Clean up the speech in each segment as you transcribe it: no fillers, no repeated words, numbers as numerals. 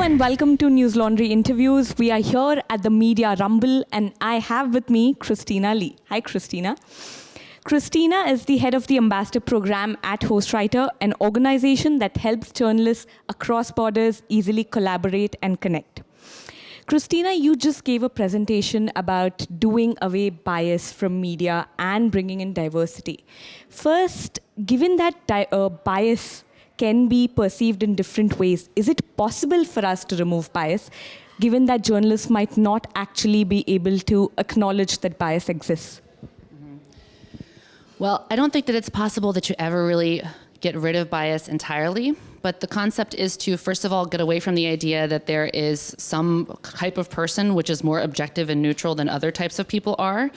and welcome to News Laundry Interviews. We are here at the Media Rumble and I have with me Christina Lee. Hi, Christina. Christina is the head of the Ambassador Program at Hostwriter, an organization that helps journalists across borders easily collaborate and connect. Christina, you just gave a presentation about doing away bias from media and bringing in diversity. First, given that bias can be perceived in different ways, is it possible for us to remove bias, given that journalists might not actually be able to acknowledge that bias exists? Well, I don't think that it's possible that you ever really get rid of bias entirely, but the concept is to, first of all, get away from the idea that there is some type of person which is more objective and neutral than other types of people are,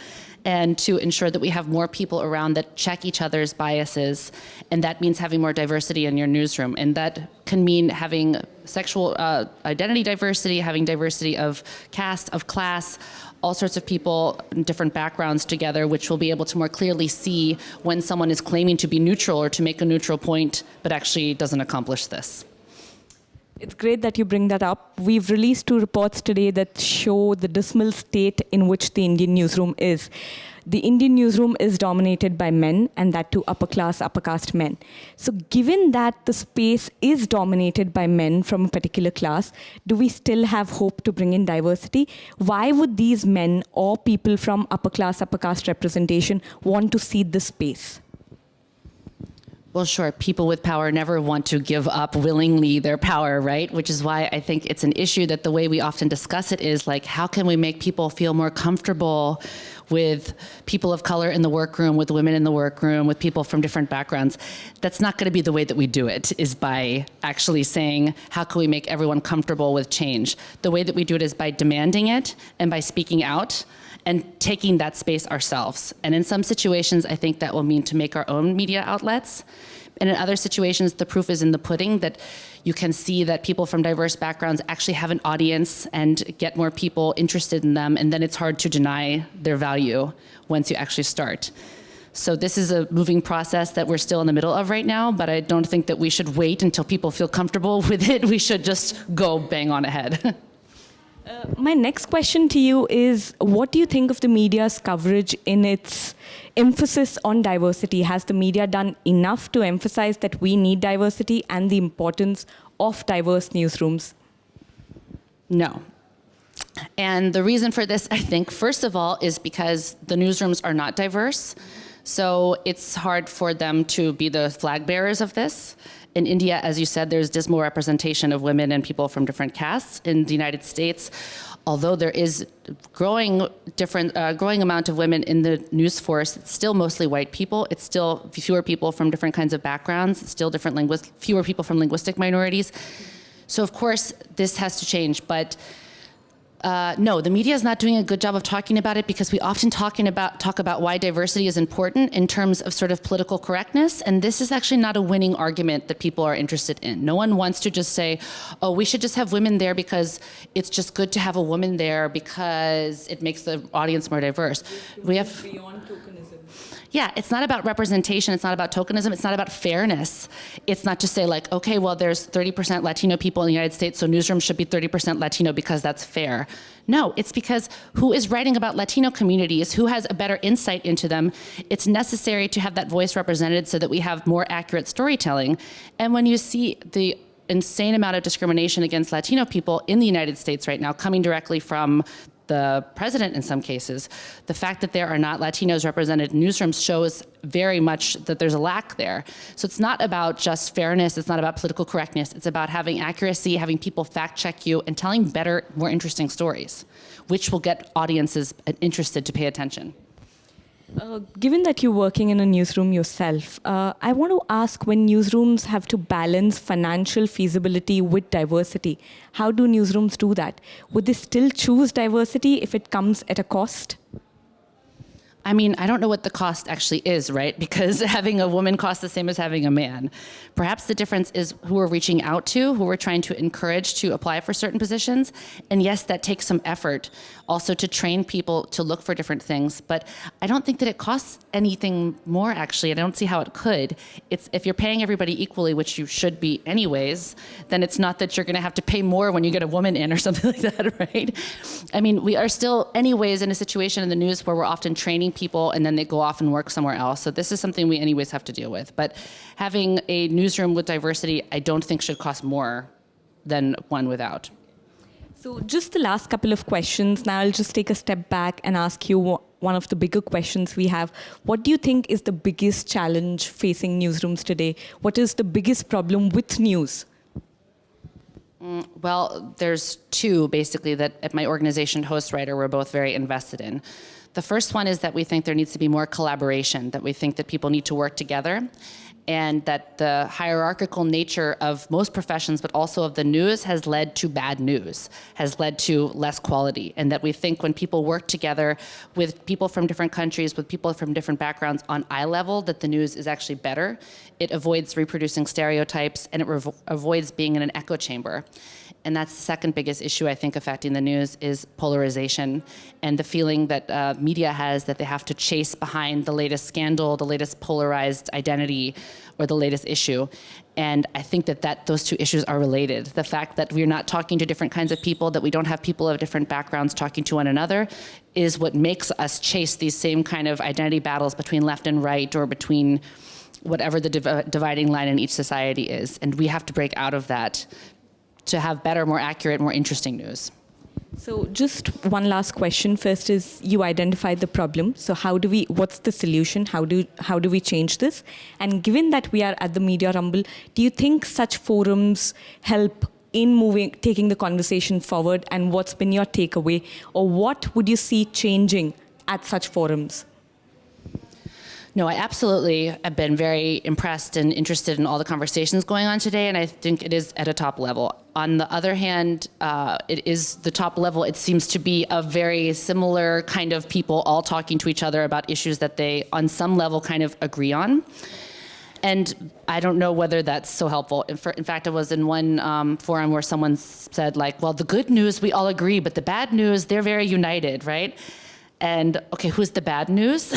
and to ensure that we have more people around that check each other's biases, and that means having more diversity in your newsroom, and that can mean having sexual identity diversity, having diversity of caste, of class, all sorts of people, different backgrounds together, which will be able to more clearly see when someone is claiming to be neutral or to make a neutral point, but actually doesn't accomplish this. It's great that you bring that up. We've released 2 reports today that show the dismal state in which the Indian newsroom is. The Indian newsroom is dominated by men, and that too upper caste men. So given that the space is dominated by men from a particular class, do we still have hope to bring in diversity? Why would these men or people from upper caste representation want to cede this space? Well, sure, people with power never want to give up willingly their power, right? Which is why I think it's an issue that the way we often discuss it is like, how can we make people feel more comfortable with people of color in the workroom, with women in the workroom, with people from different backgrounds? That's not going to be the way that we do it, is by actually saying, how can we make everyone comfortable with change? The way that we do it is by demanding it and by speaking out and taking that space ourselves. And in some situations, I think that will mean to make our own media outlets. And in other situations, the proof is in the pudding, that you can see that people from diverse backgrounds actually have an audience and get more people interested in them, and then it's hard to deny their value once you actually start. So this is a moving process that we're still in the middle of right now, but I don't think that we should wait until people feel comfortable with it. We should just go bang on ahead. My next question to you is, what do you think of the media's coverage in its emphasis on diversity? Has the media done enough to emphasize that we need diversity and the importance of diverse newsrooms? No. And the reason for this, I think, first of all, is because the newsrooms are not diverse. So it's hard for them to be the flag bearers of this. In India, as you said, there's dismal representation of women and people from different castes. In the United States, although there is growing amount of women in the news force, it's still mostly white people. It's still fewer people from different kinds of backgrounds. It's still fewer people from linguistic minorities. So of course, this has to change. But no, the media is not doing a good job of talking about it, because we often talk about why diversity is important in terms of sort of political correctness, and this is actually not a winning argument that people are interested in. No one wants to just say, oh, we should just have women there because it's just good to have a woman there because it makes the audience more diverse. We have beyond tokenism. Yeah, it's not about representation, it's not about tokenism, it's not about fairness. It's not to say like, okay, well, there's 30% Latino people in the United States, so newsrooms should be 30% Latino because that's fair. No, it's because who is writing about Latino communities, who has a better insight into them, it's necessary to have that voice represented so that we have more accurate storytelling. And when you see the insane amount of discrimination against Latino people in the United States right now, coming directly from the president in some cases, the fact that there are not Latinos represented in newsrooms shows very much that there's a lack there. So it's not about just fairness, it's not about political correctness, it's about having accuracy, having people fact check you, and telling better, more interesting stories, which will get audiences interested to pay attention. Given that you're working in a newsroom yourself, I want to ask, when newsrooms have to balance financial feasibility with diversity, how do newsrooms do that? Would they still choose diversity if it comes at a cost? I mean, I don't know what the cost actually is, right? Because having a woman costs the same as having a man. Perhaps the difference is who we're reaching out to, who we're trying to encourage to apply for certain positions. And yes, that takes some effort also to train people to look for different things. But I don't think that it costs anything more, actually. I don't see how it could. It's if you're paying everybody equally, which you should be anyways, then it's not that you're going to have to pay more when you get a woman in or something like that, right? I mean, we are still anyways in a situation in the news where we're often training people and then they go off and work somewhere else. So this is something we anyways have to deal with. But having a newsroom with diversity, I don't think should cost more than one without. So just the last couple of questions. Now I'll just take a step back and ask you one of the bigger questions we have. What do you think is the biggest challenge facing newsrooms today? What is the biggest problem with news? Well, there's two, basically, that at my organization, Hostwriter, we're both very invested in. The first one is that we think there needs to be more collaboration, that we think that people need to work together, and that the hierarchical nature of most professions, but also of the news, has led to bad news, has led to less quality, and that we think when people work together with people from different countries, with people from different backgrounds on eye level, that the news is actually better. It avoids reproducing stereotypes, and it avoids being in an echo chamber. And that's the second biggest issue, I think, affecting the news is polarization and the feeling that media has that they have to chase behind the latest scandal, the latest polarized identity, or the latest issue. And I think that those two issues are related. The fact that we're not talking to different kinds of people, that we don't have people of different backgrounds talking to one another, is what makes us chase these same kind of identity battles between left and right, or between whatever the dividing line in each society is. And we have to break out of that to have better, more accurate, more interesting news. So just one last question. First is, you identified the problem. So what's the solution? How do we change this? And given that we are at the Media Rumble, do you think such forums help in taking the conversation forward? And what's been your takeaway? Or what would you see changing at such forums? No, I absolutely have been very impressed and interested in all the conversations going on today, and I think it is at a top level. On the other hand, it is the top level. It seems to be a very similar kind of people all talking to each other about issues that they, on some level, kind of agree on. And I don't know whether that's so helpful. In fact, I was in one forum where someone said, like, well, the good news, we all agree, but the bad news, they're very united, right? And, okay, who's the bad news?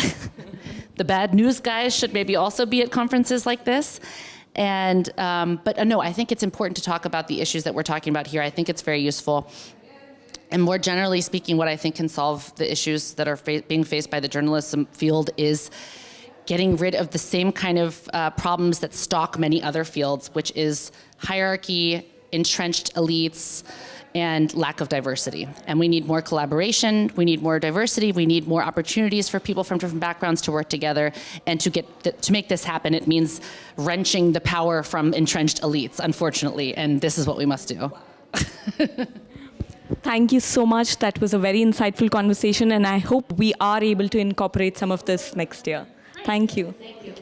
The bad news guys should maybe also be at conferences like this. And, but no, I think it's important to talk about the issues that we're talking about here. I think it's very useful. And more generally speaking, what I think can solve the issues that are being faced by the journalism field is getting rid of the same kind of problems that stalk many other fields, which is hierarchy, entrenched elites, and lack of diversity. And we need more collaboration, we need more diversity, we need more opportunities for people from different backgrounds to work together. And to make this happen, it means wrenching the power from entrenched elites, unfortunately. And this is what we must do. Thank you so much. That was a very insightful conversation, and I hope we are able to incorporate some of this next year. Thank you. Thank you.